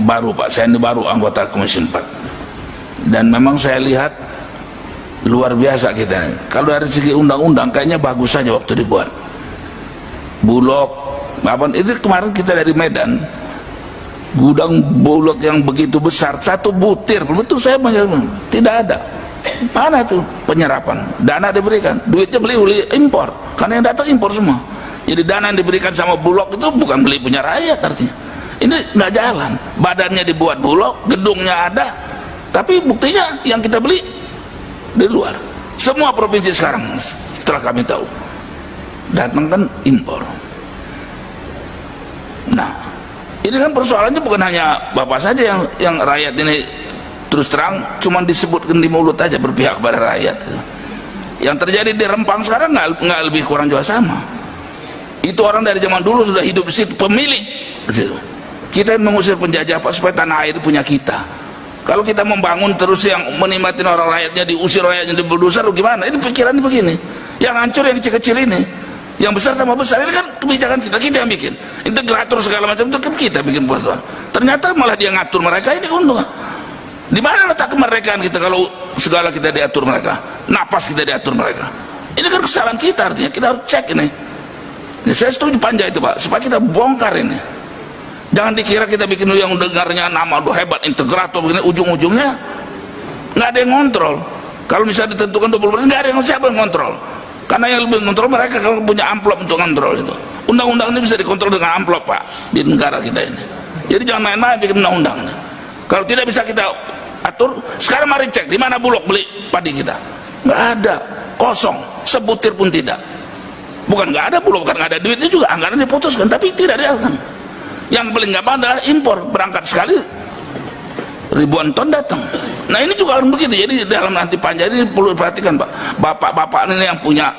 baru Pak, saya ini baru anggota Komisi 4 dan memang saya lihat luar biasa kita ini. Kalau dari segi undang-undang kayaknya bagus saja waktu dibuat. Bulog apa itu kemarin kita dari Medan, gudang Bulog yang begitu besar, satu butir betul saya tidak ada. Mana itu penyerapan dana diberikan, duitnya beli impor karena yang datang impor semua. Jadi dana yang diberikan sama Bulog itu bukan beli punya rakyat, artinya ini nggak jalan. Badannya dibuat Bulog, gedungnya ada, tapi buktinya yang kita beli di luar. Semua provinsi sekarang setelah kami tahu datang kan impor. Nah, ini kan persoalannya bukan hanya Bapak saja yang rakyat ini terus terang cuma disebutkan di mulut aja berpihak pada rakyat. Yang terjadi di Rempang sekarang nggak lebih kurang juga sama. Itu orang dari zaman dulu sudah hidup di situ, pemilik di situ. Kita mengusir penjajah Pak supaya tanah air itu punya kita. Kalau kita membangun terus yang menikmatin orang rakyatnya, diusir rakyatnya, di bulldozer, gimana? Ini pikirannya begini. Yang hancur yang kecil-kecil ini, yang besar tambah besar. Ini kan kebijakan kita yang bikin. Integrator segala macam itu kan kita bikin peraturan. Ternyata malah dia ngatur mereka, ini untung. Di mana letak kemerdekaan kita kalau segala kita diatur mereka, napas kita diatur mereka? Ini kan kesalahan kita, artinya kita harus cek ini. Saya setuju panja itu Pak, supaya kita bongkar ini. Jangan dikira kita bikin yang dengarnya nama aduh hebat integrator begini, ujung-ujungnya nggak ada yang ngontrol. Kalau misalnya ditentukan 20%, nggak ada yang siapa yang ngontrol. Karena yang lebih ngontrol mereka kalau punya amplop untuk ngontrol itu. Undang-undang ini bisa dikontrol dengan amplop Pak di negara kita ini. Jadi jangan main-main bikin undang-undang. Kalau tidak bisa kita atur, sekarang mari cek di mana Bulog beli padi kita. Nggak ada, kosong, sebutir pun tidak. Bukan nggak ada Bulog, bukan nggak ada duitnya juga, anggaran diputuskan, tapi tidak dilakukan. Yang paling gampang adalah impor, berangkat sekali ribuan ton datang. Nah ini juga harus begitu. Jadi dalam nanti panja ini perlu diperhatikan Pak. Bapak-bapak ini yang punya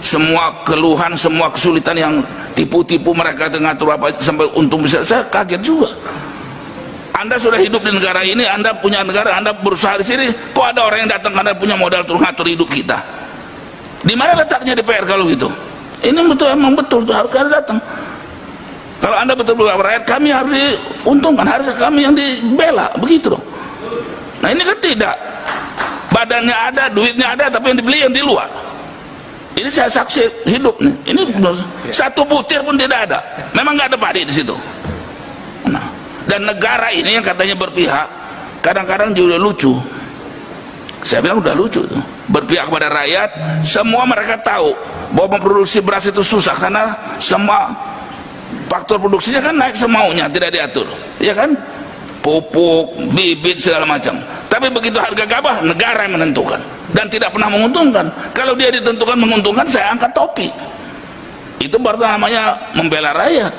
semua keluhan, semua kesulitan yang tipu-tipu mereka ngatur apa sampai untung bisa. Saya kaget juga. Anda sudah hidup di negara ini, Anda punya negara, Anda berusaha di sini, kok ada orang yang datang karena punya modal untuk ngatur hidup kita? Di mana letaknya DPR kalau gitu? Ini betul, emang betul tuh harus ada datang. Kalau Anda betul-betul rakyat, kami harus diuntungkan, harus kami yang dibela, begitu dong. Nah ini kan tidak. Badannya ada, duitnya ada, tapi yang dibeli yang di luar. Ini saya saksi hidup nih. Ini satu butir pun tidak ada. Memang nggak ada padi di situ. Nah, dan negara ini yang katanya berpihak, kadang-kadang juga lucu. Saya bilang udah lucu tuh. Berpihak kepada rakyat, semua mereka tahu bahwa memproduksi beras itu susah karena semua faktor produksinya kan naik semaunya, tidak diatur, ya kan? Pupuk, bibit segala macam. Tapi begitu harga gabah, negara yang menentukan dan tidak pernah menguntungkan. Kalau dia ditentukan menguntungkan, saya angkat topi. Itu baru namanya membela rakyat.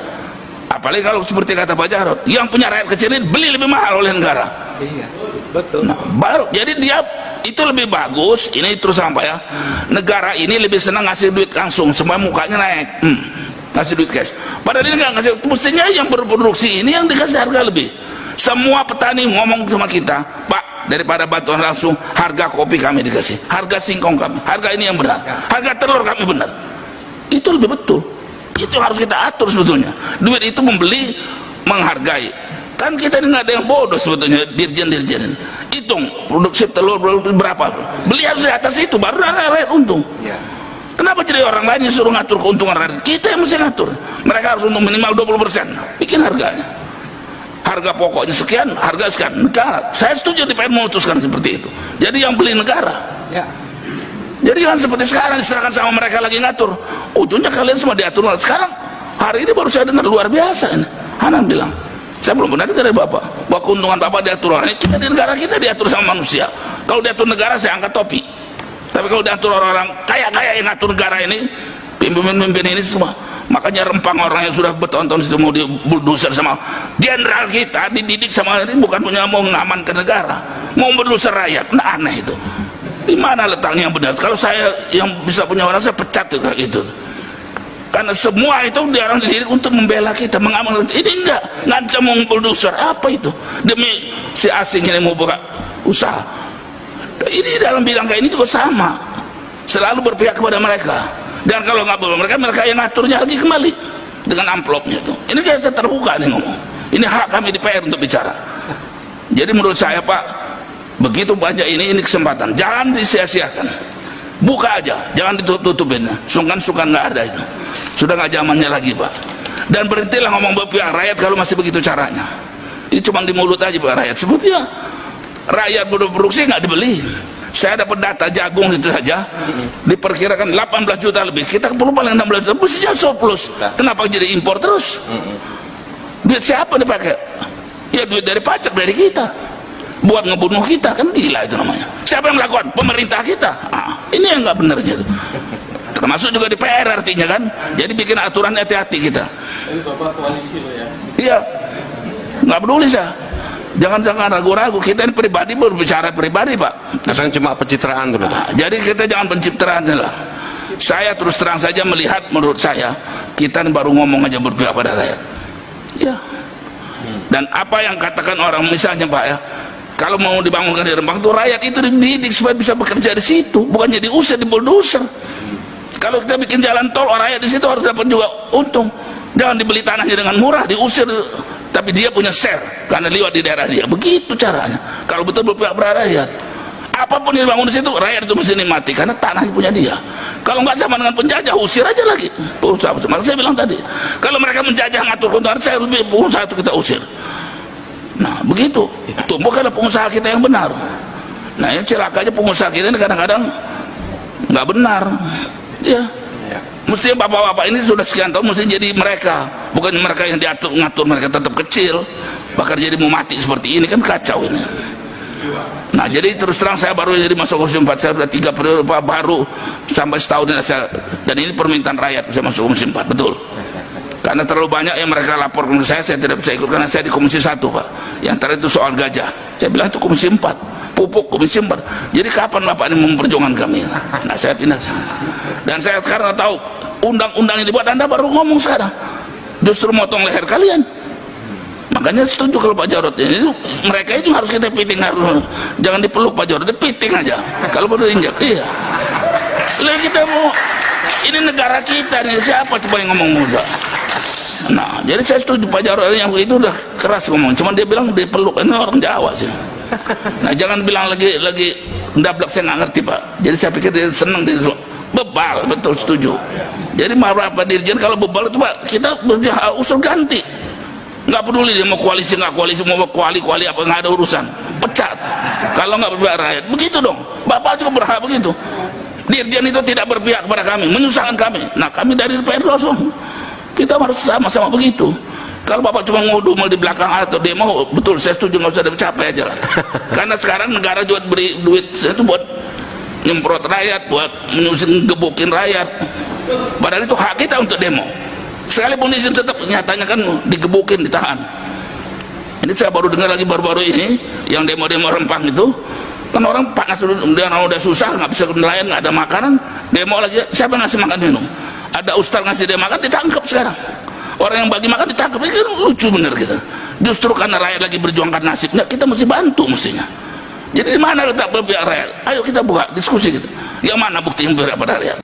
Apalagi kalau seperti kata Pak Jarod, yang punya rakyat kecil ini beli lebih mahal oleh negara. Iya, betul. Nah, baru jadi dia itu lebih bagus. Ini terus sampai ya, negara ini lebih senang ngasih duit langsung, semua mukanya naik. Ngasih duit cash. Padahal ini nggak ngasih, mestinya yang berproduksi ini yang dikasih harga lebih. Semua petani ngomong sama kita, Pak, daripada bantuan langsung, harga kopi kami dikasih, harga singkong kami, harga ini yang benar, harga telur kami benar. Itu lebih betul. Itu harus kita atur sebetulnya. Duit itu membeli, menghargai. Kan kita ini nggak ada yang bodoh sebetulnya, dirjen-dirjen. Hitung produksi telur berapa, beli harus di atas itu, baru rakyat untung. Kenapa jadi orang lain yang suruh ngatur keuntungan rakyat? Kita yang mesti ngatur. Mereka harus untung minimal 20%. Bikin harganya. Harga pokoknya sekian, harga sekian. Negara. Saya setuju DPR memutuskan seperti itu. Jadi yang beli negara. Ya. Jadi kan seperti sekarang diserahkan sama mereka lagi ngatur. Ujungnya kalian semua diatur. Sekarang hari ini baru saya dengar luar biasa ini. Hanan bilang, saya belum pernah dengar dari Bapak bahwa keuntungan Bapak diatur orang. Kita di negara kita diatur sama manusia. Kalau diatur negara saya angkat topi. Tapi kalau diatur orang-orang kaya-kaya yang ngatur negara ini, pimpin-pimpin ini semua, makanya Rempang orang yang sudah bertahun-tahun itu mau dibulldozer sama jenderal kita, dididik sama ini bukan punya mau mengamankan negara, mau berdoser rakyat. Nah aneh itu. Di mana letaknya yang benar? Kalau saya yang bisa punya orang, saya pecat tuh kayak gitu. Karena semua itu dia orang dididik untuk membela kita, mengamankan. Ini enggak, ngancam mau bulldozer apa itu? Demi si asing ini mau buka usaha. Ini dalam bidang kayak ini juga sama, selalu berpihak kepada mereka. Dan kalau nggak boleh mereka yang ngaturnya lagi kembali dengan amplopnya tuh. Ini kayak saya terbuka nih ngomong. Ini hak kami di PR untuk bicara. Jadi menurut saya Pak, begitu banyak ini kesempatan, jangan disia-siakan. Buka aja, jangan ditutup-tutupin. Sungkan-sungkan nggak ada itu. Sudah nggak zamannya lagi Pak. Dan berhentilah ngomong berpihak rakyat kalau masih begitu caranya. Ini cuma di mulut aja Pak rakyat. Sebutnya rakyat berproduksi nggak dibeli. Saya dapat data jagung itu saja diperkirakan 18 juta lebih. Kita perlu paling 16 juta, mestinya surplus. Kenapa jadi impor terus? Duit siapa dipakai? Ya duit dari pajak dari kita. Buat ngebunuh kita, kan gila itu namanya. Siapa yang melakukan? Pemerintah kita. Ini yang nggak benar gitu. Termasuk juga di PR artinya kan. Jadi bikin aturan hati-hati kita. Ini Bapak koalisi loh ya. Iya. Nggak peduli saya. Jangan ragu-ragu, kita ini pribadi berbicara pribadi Pak. Kadang cuma pencitraan dulu. Jadi kita jangan pencitraan lah. Saya terus terang saja melihat, menurut saya kita ini baru ngomong aja berpihak pada rakyat. Ya. Dan apa yang katakan orang misalnya Pak ya, kalau mau dibangunkan di Rembang itu rakyat itu dididik supaya bisa bekerja di situ, bukannya diusir, di bulldozer. Kalau kita bikin jalan tol, orang rakyat di situ harus dapat juga untung. Jangan dibeli tanahnya dengan murah, diusir, tapi dia punya share karena lewat di daerah dia. Begitu caranya. Kalau betul berpihak pada rakyat, apapun yang dibangun di situ, rakyat itu mesti nikmati karena tanahnya punya dia. Kalau nggak sama dengan penjajah, usir aja lagi pengusaha. Maka saya bilang tadi, kalau mereka menjajah ngatur keuntungan, saya lebih pengusaha itu kita usir. Nah begitu, tumbuhkanlah pengusaha kita yang benar. Nah yang celakanya pengusaha kita ini kadang-kadang nggak benar. Ya. Mesti bapak-bapak ini sudah sekian tahun mesti jadi mereka, bukan mereka yang diatur ngatur, mereka tetap kecil, bahkan jadi mau mati seperti ini kan kacau ini. Nah jadi terus terang saya baru jadi masuk Komisi 4, saya sudah 3 periode baru sampai setahun ini saya, dan ini permintaan rakyat saya masuk Komisi 4 betul. Karena terlalu banyak yang mereka laporkan ke saya tidak bisa ikut karena saya di Komisi 1 Pak. Yang terakhir itu soal gajah, saya bilang itu Komisi 4, pupuk Komisi 4. Jadi kapan Bapak ini memperjuangkan kami? Nah saya pindah sana. Dan saya sekarang tahu undang-undang yang dibuat, Anda baru ngomong sekarang justru motong leher kalian. Makanya setuju kalau Pak Jarod ini, mereka itu harus kita piting, harus jangan dipeluk Pak Jarod, dipiting aja kalau baru injak. Iya. Lalu kita mau, ini negara kita nih, siapa coba yang ngomong muda? Nah jadi saya setuju Pak Jarod yang begitu udah keras ngomong, cuman dia bilang dipeluk, ini orang Jawa sih. Nah jangan bilang lagi ndablak, saya nggak ngerti Pak. Jadi saya pikir dia senang, dia bebal, betul setuju. Jadi beberapa dirjen kalau bebal itu Pak, kita usul ganti. Nggak peduli dia mau koalisi nggak koalisi, mau kuali apa, nggak ada urusan, pecat. Kalau nggak berpihak rakyat, begitu dong. Bapak juga berhak begitu. Dirjen itu tidak berpihak kepada kami, menyusahkan kami. Nah kami dari DPR langsung kita harus sama-sama begitu. Kalau Bapak cuma ngudumel di belakang atau demo, betul saya setuju, nggak usah dicapai aja lah. Karena sekarang negara juga beri duit itu buat nyemprot rakyat, buat menyusun gebukin rakyat. Padahal itu hak kita untuk demo. Sekalipun di sini tetap nyatanya kan digebukin, ditahan. Ini saya baru dengar lagi baru-baru ini yang demo-demo Rempang itu, kan orang panas dulu, udah susah, nggak bisa nelayan, nggak ada makanan, demo lagi. Siapa yang ngasih makan minum? Ada ustaz ngasih dia makan, ditangkap sekarang. Orang yang bagi makan ditangkap, ini kan lucu bener kita. Justru karena rakyat lagi berjuangkan nasibnya, kita mesti bantu mestinya. Jadi di mana letak berpihak rakyat? Ayo kita buka diskusi gitu. Yang mana bukti yang berpihak pada rakyat?